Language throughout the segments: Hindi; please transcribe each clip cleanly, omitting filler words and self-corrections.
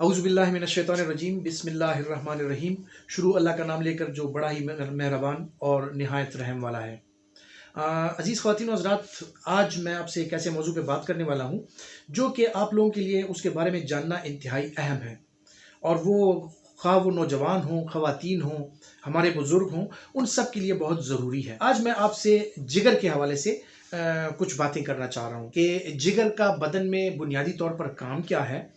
औज़ुबिल्लाहि मिनश्शैतानिर्रजीम बिस्मिल्लाहिर्रहमानिर्रहीम। शुरू अल्लाह का नाम लेकर जो बड़ा ही मेहरबान और निहायत रहम वाला है। अज़ीज़ ख़वातीन व हज़रात, आज मैं आपसे एक ऐसे मौजू पे बात करने वाला हूँ जो कि आप लोगों के लिए उसके बारे में जानना इंतहाई अहम है। और वो ख़्वाह वो नौजवान हों, ख़वातीन हों, हमारे बुज़ुर्ग हों, उन सब के लिए बहुत ज़रूरी है। आज मैं आपसे जिगर के हवाले से कुछ बातें करना चाह रहा हूँ कि जिगर का बदन में बुनियादी तौर पर काम क्या है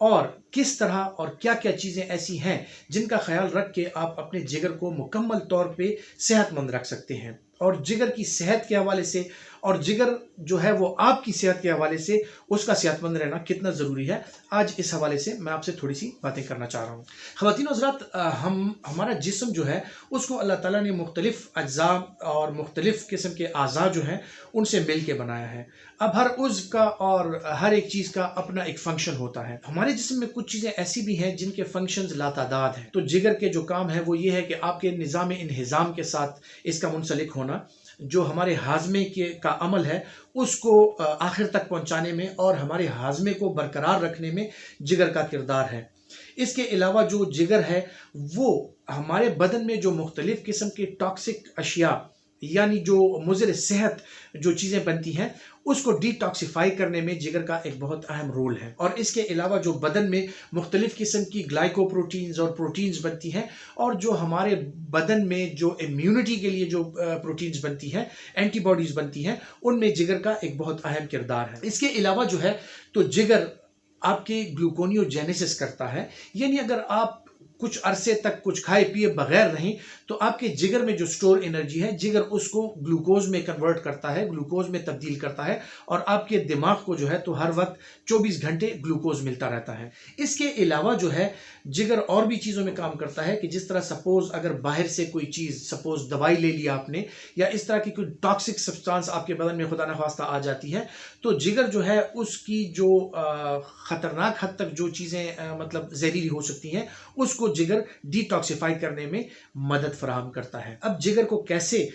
और किस तरह और क्या-क्या चीज़ें ऐसी हैं जिनका ख़्याल रख के आप अपने जिगर को मुकम्मल तौर पे सेहतमंद रख सकते हैं। और जिगर की सेहत के हवाले से और जिगर जो है वो आपकी सेहत के हवाले से उसका सेहतमंद रहना कितना ज़रूरी है, आज इस हवाले से मैं आपसे थोड़ी-सी बातें करना चाह रहा हूँ। ख़वातीन व हज़रात, हमारा जिस्म जो है उसको अल्लाह ताला ने मुख्तलिफ़ अज्ज़ा और मुख्तलिफ़ किस्म के अज़ा जो हैं उनसे मिल के बनाया है। अब हर उज़्व का और हर एक चीज़ का अपना एक फ़ंक्शन होता है। हमारे जिस्म में कुछ चीज़ें ऐसी भी हैं जिनके फ़ंक्शंस लातादाद हैं। तो जिगर के जो काम है वो ये है कि आपके निज़ाम इंहिज़ाम के साथ इसका मुंसलिक होना, जो हमारे हाज़मे के का अमल है उसको आखिर तक पहुँचाने में और हमारे हाज़मे को बरकरार रखने में जिगर का किरदार है। इसके अलावा जो जिगर है वो हमारे बदन में जो मुख्तलिफ़ किस्म के टॉक्सिक अशिया यानी जो मुज़िर सेहत जो चीज़ें बनती हैं उसको डिटॉक्सिफ़ाई करने में जिगर का एक बहुत अहम रोल है। और इसके अलावा जो बदन में मुख्तलिफ़ किस्म की ग्लाइकोप्रोटीन्स और प्रोटीन्स बनती हैं और जो हमारे बदन में जो इम्यूनिटी के लिए जो प्रोटीन्स बनती हैं, एंटीबॉडीज़ बनती हैं, उनमें जिगर का एक बहुत अहम किरदार है। इसके अलावा जो है तो जिगर आपके ग्लूकोनियोजेनेसिस करता है, यानी अगर आप कुछ अरसे तक कुछ खाए पिए बगैर रहें तो आपके जिगर में जो स्टोर एनर्जी है जिगर उसको ग्लूकोज में कन्वर्ट करता है, ग्लूकोज में तब्दील करता है और आपके दिमाग को जो है तो हर वक्त 24 घंटे ग्लूकोज मिलता रहता है। इसके अलावा जो है जिगर और भी चीज़ों में काम करता है कि जिस तरह सपोज अगर बाहर से कोई चीज़ सपोज दवाई ले ली आपने या इस तरह की कोई टॉक्सिक सब्सटेंस आपके बदन में खुदा न खास्ता आ जाती है तो जिगर जो है उसकी जो ख़तरनाक हद तक जो चीज़ें मतलब जहरीली हो सकती हैं उसको जिगर डिटॉक्सिफाई करने में मदद फराहम करता है। अब जिगर को कैसे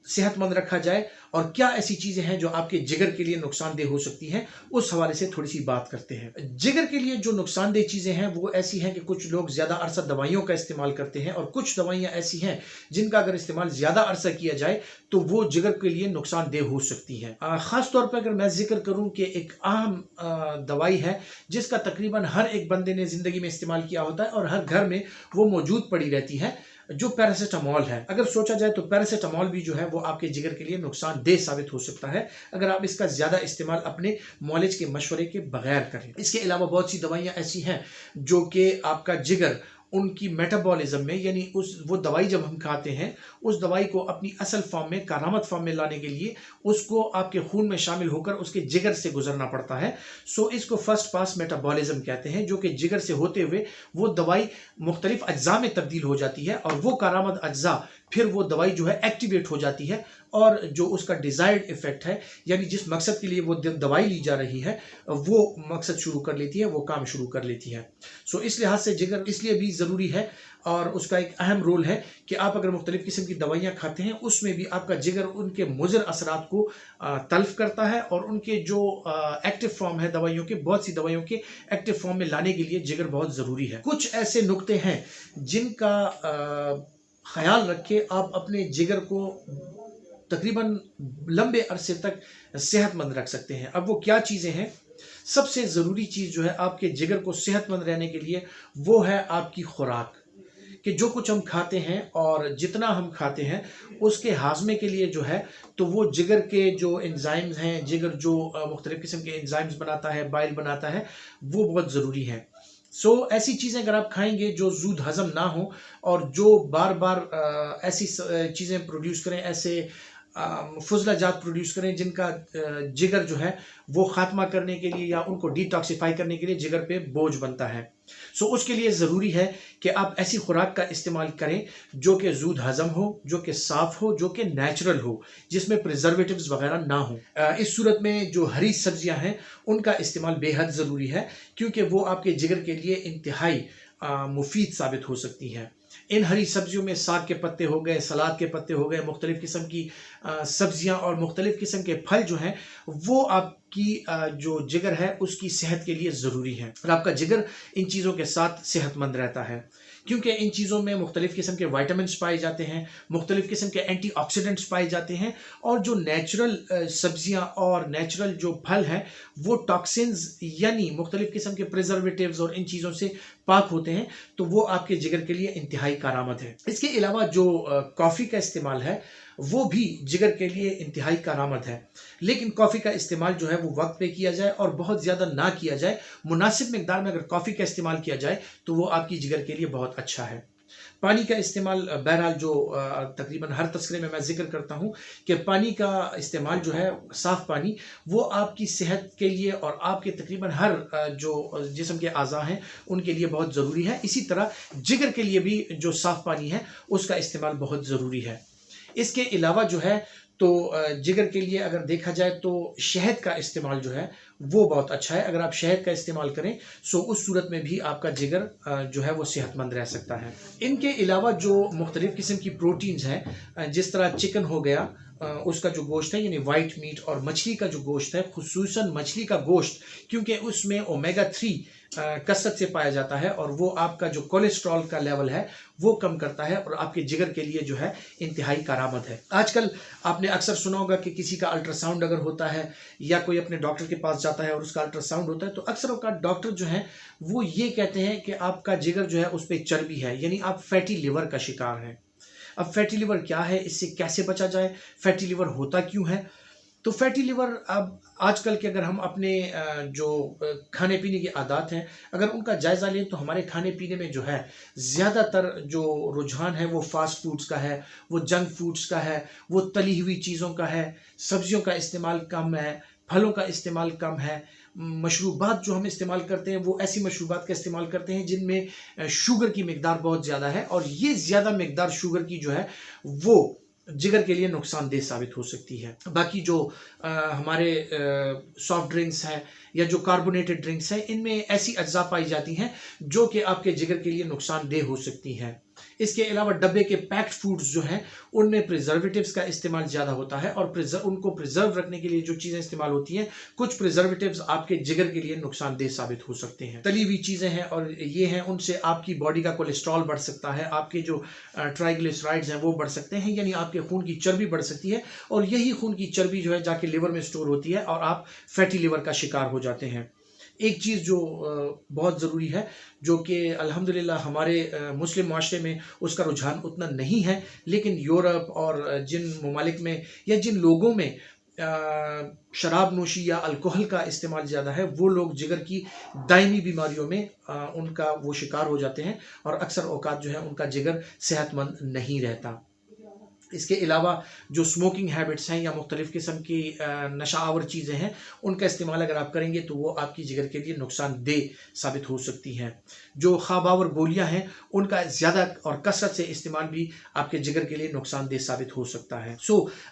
सेहतमंद रखा जाए और क्या ऐसी चीज़ें हैं जो आपके जिगर के लिए नुकसानदेह हो सकती हैं, उस हवाले से थोड़ी सी बात करते हैं। जिगर के लिए जो नुकसानदेह चीज़ें हैं वो ऐसी हैं कि कुछ लोग ज़्यादा अरसा दवाइयों का इस्तेमाल करते हैं और कुछ दवाइयाँ ऐसी हैं जिनका अगर इस्तेमाल ज़्यादा अरसा किया जाए तो वो जिगर के लिए नुकसानदेह हो सकती हैं। ख़ास तौर पर अगर मैं जिक्र करूँ कि एक अहम दवाई है जिसका तकरीबन हर एक बंदे ने ज़िंदगी में इस्तेमाल किया होता है और हर घर में वो मौजूद पड़ी रहती है, जो पैरासिटामॉल है। अगर सोचा जाए तो पैरासिटामॉल भी जो है वो आपके जिगर के लिए नुकसानदेह साबित हो सकता है अगर आप इसका ज़्यादा इस्तेमाल अपने मौलिज के मशवरे के बगैर करें। इसके अलावा बहुत सी दवाइयाँ ऐसी हैं जो कि आपका जिगर उनकी मेटाबॉलिज्म में यानी वो दवाई जब हम खाते हैं उस दवाई को अपनी असल फॉर्म में कारामत फॉर्म में लाने के लिए उसको आपके खून में शामिल होकर उसके जिगर से गुजरना पड़ता है। सो इसको फर्स्ट पास मेटाबॉलिज्म कहते हैं, जो कि जिगर से होते हुए वो दवाई मुख्तलिफ अज्जा में तब्दील हो जाती है और वो कारामत अज्जा फिर वो दवाई जो है एक्टिवेट हो जाती है और जो उसका डिज़ायर्ड इफेक्ट है यानी जिस मकसद के लिए वो दवाई ली जा रही है वो मकसद शुरू कर लेती है, वो काम शुरू कर लेती है। सो इस लिहाज से जिगर इसलिए भी ज़रूरी है और उसका एक अहम रोल है कि आप अगर मुख्तलिफ़ किस्म की दवाइयाँ खाते हैं उसमें भी आपका जिगर उनके मुज़र असरात को तल्फ़ करता है और उनके जो एक्टिव फॉर्म है दवाइयों के, बहुत सी दवाइयों के एक्टिव फॉर्म में लाने के लिए जिगर बहुत ज़रूरी है। कुछ ऐसे नुक्ते हैं जिनका ख्याल रख के आप अपने जिगर को तकरीबन लंबे अरसे तक सेहतमंद रख सकते हैं। अब वो क्या चीज़ें हैं? सबसे ज़रूरी चीज़ जो है आपके जिगर को सेहतमंद रहने के लिए वो है आपकी खुराक, कि जो कुछ हम खाते हैं और जितना हम खाते हैं उसके हाजमे के लिए जो है तो वो जिगर के जो एंजाइम्स हैं, जिगर जो मुख्तलिफ़ किस्म के एंजाइम्स बनाता है, बाइल बनाता है, वो बहुत ज़रूरी है। ऐसी चीज़ें अगर आप खाएंगे जो ज़ूद हज़म ना हो और जो बार बार ऐसी चीज़ें प्रोड्यूस करें, ऐसे फुजला जात प्रोड्यूस करें जिनका जिगर जो है वो ख़ात्मा करने के लिए या उनको डिटॉक्सिफाई करने के लिए जिगर पे बोझ बनता है। उसके लिए ज़रूरी है कि आप ऐसी खुराक का इस्तेमाल करें जो कि ज़ूद हज़म हो, जो कि साफ़ हो, जो कि नेचुरल हो, जिसमें प्रिजर्वेटिव्स वगैरह ना हो। इस सूरत में जो हरी सब्जियां हैं उनका इस्तेमाल बेहद ज़रूरी है क्योंकि वो आपके जिगर के लिए इंतहाई मुफीद साबित हो सकती हैं। इन हरी सब्जियों में साग के पत्ते हो गए, सलाद के पत्ते हो गए, मुख्तलिफ़ किस्म की सब्जियां और मुख्तलिफ़ किस्म के फल जो हैं वो आप आपकी जो जिगर है उसकी सेहत के लिए ज़रूरी है और आपका जिगर इन चीज़ों के साथ सेहतमंद रहता है, क्योंकि इन चीज़ों में मुख्तलिफ़ किस्म के वाइटामिन पाए जाते हैं, मुख्तलिफ़ किस्म के एंटीऑक्सीडेंट्स पाए जाते हैं और जो नेचुरल सब्जियां और नेचुरल जो फल हैं वो टॉक्सिन्स यानी मुख्तलिफ़ किस्म के प्रिजर्वेटिव्स और इन चीज़ों से पाक होते हैं, तो वो आपके जिगर के लिए इंतहाई कारआमद है। इसके अलावा जो कॉफ़ी का इस्तेमाल है वो भी जिगर के लिए इंतहाई कारआमद है, लेकिन कॉफ़ी का इस्तेमाल जो है वो वक्त पे किया जाए और बहुत ज़्यादा ना किया जाए। मुनासिब मिकदार में अगर कॉफ़ी का इस्तेमाल किया जाए तो वो आपकी जिगर के लिए बहुत अच्छा है। पानी का इस्तेमाल बहरहाल जो तकरीबन हर तस्करे में मैं ज़िक्र करता हूँ कि पानी का इस्तेमाल जो है साफ़ पानी वो आपकी सेहत के लिए और आपके तकरीबन हर जो जिस्म के अज़ा हैं उनके लिए बहुत ज़रूरी है। इसी तरह जिगर के लिए भी जो साफ़ पानी है उसका इस्तेमाल बहुत ज़रूरी है। इसके अलावा जो है तो जिगर के लिए अगर देखा जाए तो शहद का इस्तेमाल जो है वो बहुत अच्छा है। अगर आप शहद का इस्तेमाल करें सो उस सूरत में भी आपका जिगर जो है वो सेहतमंद रह सकता है। इनके अलावा जो मुख्तलिफ़ किस्म की प्रोटीन्स हैं जिस तरह चिकन हो गया, उसका जो गोश्त है यानी वाइट मीट, और मछली का जो गोश्त है खुसूसन मछली का गोश्त, क्योंकि उसमें ओमेगा 3 कसरत से पाया जाता है और वो आपका जो कोलेस्ट्रॉल का लेवल है वो कम करता है और आपके जिगर के लिए जो है इंतहाई कारआमद है। आजकल आपने अक्सर सुना होगा कि किसी का अल्ट्रासाउंड अगर होता है या कोई अपने डॉक्टर के पास जाता है और उसका अल्ट्रासाउंड होता है तो अक्सर औक़ात डॉक्टर जो है वो ये कहते हैं कि आपका जिगर जो है उस पर चर्बी है, यानी आप फैटी लिवर का शिकार हैं। अब फैटी लिवर क्या है, इससे कैसे बचा जाए, फैटी लिवर होता क्यों है? तो फैटी लिवर अब आजकल के अगर हम अपने जो खाने पीने की आदत हैं अगर उनका जायज़ा लें तो हमारे खाने पीने में जो है ज़्यादातर जो रुझान है वो फास्ट फूड्स का है, वो जंक फूड्स का है, वो तली हुई चीज़ों का है, सब्जियों का इस्तेमाल कम है, फलों का इस्तेमाल कम है। मशरूबात जो हम इस्तेमाल करते हैं वो ऐसी मशरूबात का इस्तेमाल करते हैं जिनमें शुगर की मिकदार बहुत ज़्यादा है और ये ज़्यादा मिकदार शुगर की जो है वो जिगर के लिए नुकसानदेह साबित हो सकती है। बाकी जो हमारे सॉफ्ट ड्रिंक्स हैं या जो कार्बोनेटेड ड्रिंक्स हैं इनमें ऐसी अज्जा पाई जाती हैं जो कि आपके जिगर के लिए नुकसानदेह हो सकती हैं। इसके अलावा डब्बे के पैक्ड फूड्स जो हैं उनमें प्रिजर्वेटिव्स का इस्तेमाल ज़्यादा होता है और उनको प्रिजर्व रखने के लिए जो चीज़ें इस्तेमाल होती हैं कुछ प्रिजर्वेटिव्स आपके जिगर के लिए नुकसानदेह साबित हो सकते हैं। तली हुई चीज़ें हैं और ये हैं उनसे आपकी बॉडी का कोलेस्ट्रॉल बढ़ सकता है, आपके जो ट्राइग्लिसराइड्स हैं वो बढ़ सकते हैं, यानी आपके खून की चर्बी बढ़ सकती है और यही खून की चर्बी जो है जाके लिवर में स्टोर होती है और आप फैटी लिवर का शिकार हो जाते हैं। एक चीज़ जो बहुत ज़रूरी है जो कि अल्हम्दुलिल्लाह हमारे मुस्लिम माशरे में उसका रुझान उतना नहीं है, लेकिन यूरोप और जिन ममालिक में या जिन लोगों में शराब नोशी या अल्कोहल का इस्तेमाल ज़्यादा है वो लोग जिगर की दायमी बीमारियों में उनका वो शिकार हो जाते हैं और अक्सर औकात जो है उनका जिगर सेहतमंद नहीं रहता। इसके अलावा जो स्मोकिंग हैबिट्स हैं या मुख्तलिफ़ किस्म की नशा आवर चीज़ें हैं उनका इस्तेमाल अगर आप करेंगे तो वो आपकी जिगर के लिए नुकसानदेह साबित हो सकती हैं। जो ख़्वाबावर गोलियां हैं उनका ज़्यादा और कसरत से इस्तेमाल भी आपके जिगर के लिए नुकसानदेह साबित हो सकता है।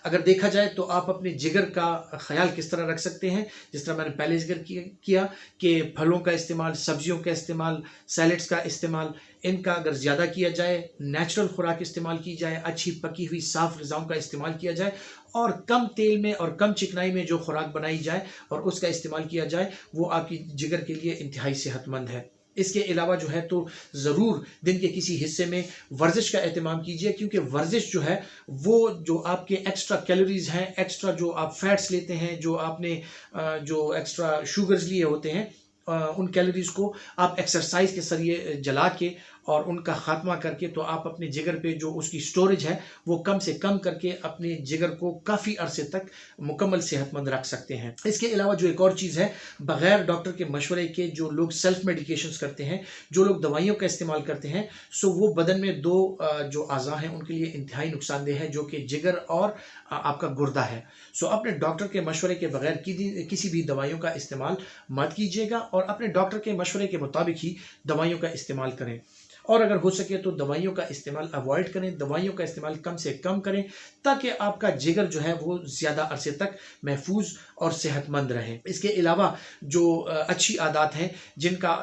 अगर देखा जाए तो आप अपने जिगर का ख्याल किस तरह रख सकते हैं, जिस तरह मैंने पहले जिक्र किया कि फलों का इस्तेमाल, सब्जियों का इस्तेमाल, सैलड्स का इस्तेमाल, इनका अगर ज़्यादा किया जाए, नेचुरल खुराक इस्तेमाल की जाए, अच्छी पकी हुई साफ़ ग़िज़ाओं का इस्तेमाल किया जाए और कम तेल में और कम चिकनाई में जो खुराक बनाई जाए और उसका इस्तेमाल किया जाए वो आपकी जिगर के लिए इंतहाई सेहतमंद है। इसके अलावा जो है तो ज़रूर दिन के किसी हिस्से में वर्जिश का एहतमाम कीजिए, क्योंकि वर्जिश जो है वो जो आपके एक्स्ट्रा कैलोरीज़ हैं, एक्स्ट्रा जो आप फैट्स लेते हैं, जो आपने जो एक्स्ट्रा शुगर्स लिए होते हैं उन कैलोरीज़ को आप एक्सरसाइज के ज़रिए जला के और उनका ख़ात्मा करके तो आप अपने जिगर पे जो उसकी स्टोरेज है वो कम से कम करके अपने जिगर को काफ़ी अरसे तक मुकम्मल सेहतमंद रख सकते हैं। इसके अलावा जो एक और चीज़ है, बग़ैर डॉक्टर के मशवरे के जो लोग सेल्फ मेडिकेशंस करते हैं, जो लोग दवाइयों का इस्तेमाल करते हैं, सो वो बदन में दो जो अज़ा हैं उनके लिए इंतहाई नुकसानदेह है, जो कि जिगर और आपका गुर्दा है। सो अपने डॉक्टर के मशवरे के बगैर किसी भी दवाइयों का इस्तेमाल मत कीजिएगा और अपने डॉक्टर के मशवरे के मुताबिक ही दवाइयों का इस्तेमाल करें और अगर हो सके तो दवाइयों का इस्तेमाल अवॉइड करें, दवाइयों का इस्तेमाल कम से कम करें ताकि आपका जिगर जो है वो ज़्यादा अरसे तक महफूज और सेहतमंद रहे। इसके अलावा जो अच्छी आदत हैं जिनका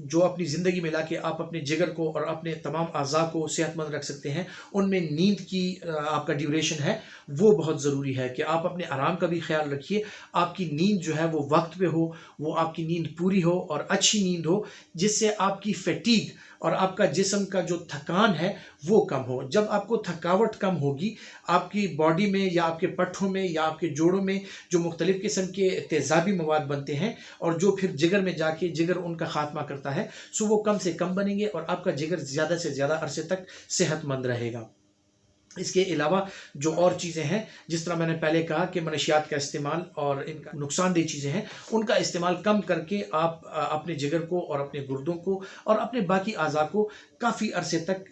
जो अपनी ज़िंदगी में लाके आप अपने जिगर को और अपने तमाम अज़ा को सेहतमंद रख सकते हैं, उनमें नींद की आपका ड्यूरेशन है वो बहुत ज़रूरी है कि आप अपने आराम का भी ख्याल रखिए। आपकी नींद जो है वो वक्त पे हो, वो आपकी नींद पूरी हो और अच्छी नींद हो, जिससे आपकी फैटीग और आपका जिस्म का जो थकान है वो कम हो। जब आपको थकावट कम होगी, आपकी बॉडी में या आपके पट्ठों में या आपके जोड़ों में जो मुख्तलिफ़ किस्म के तेज़ाबी मवाद बनते हैं और जो फिर जिगर में जाके जिगर उनका खात्मा करता है, सो वो कम से कम बनेंगे और आपका जिगर ज़्यादा से ज़्यादा अरसे तक सेहतमंद रहेगा। इसके अलावा जो और चीज़ें हैं, जिस तरह मैंने पहले कहा कि मनशियात का इस्तेमाल और इनका नुकसानदेह चीज़ें हैं, उनका इस्तेमाल कम करके आप अपने जिगर को और अपने गुर्दों को और अपने बाकी अज़ा को काफ़ी अरसे तक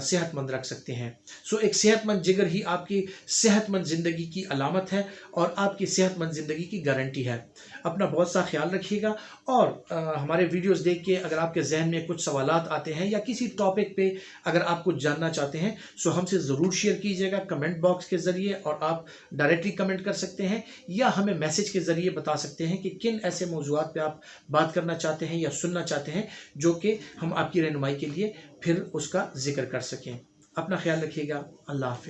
सेहतमंद रख सकते हैं। सो एक सेहतमंद जिगर ही आपकी सेहतमंद ज़िंदगी की अलामत है और आपकी सेहतमंद ज़िंदगी की गारंटी है। अपना बहुत सा ख्याल रखिएगा और हमारे वीडियोज़ देख के अगर आपके जहन में कुछ सवालात आते हैं या किसी टॉपिक पे अगर आप कुछ जानना चाहते हैं, सो हमसे ज़रूर शेयर कीजिएगा कमेंट बॉक्स के ज़रिए, और आप डायरेक्टली कमेंट कर सकते हैं या हमें मैसेज के ज़रिए बता सकते हैं कि किन ऐसे मौज़ूआत पे आप बात करना चाहते हैं या सुनना चाहते हैं, जो कि हम आपकी रहनुमाई के लिए फिर उसका जिक्र कर सकें। अपना ख्याल रखिएगा। अल्लाह हाफ़िज़।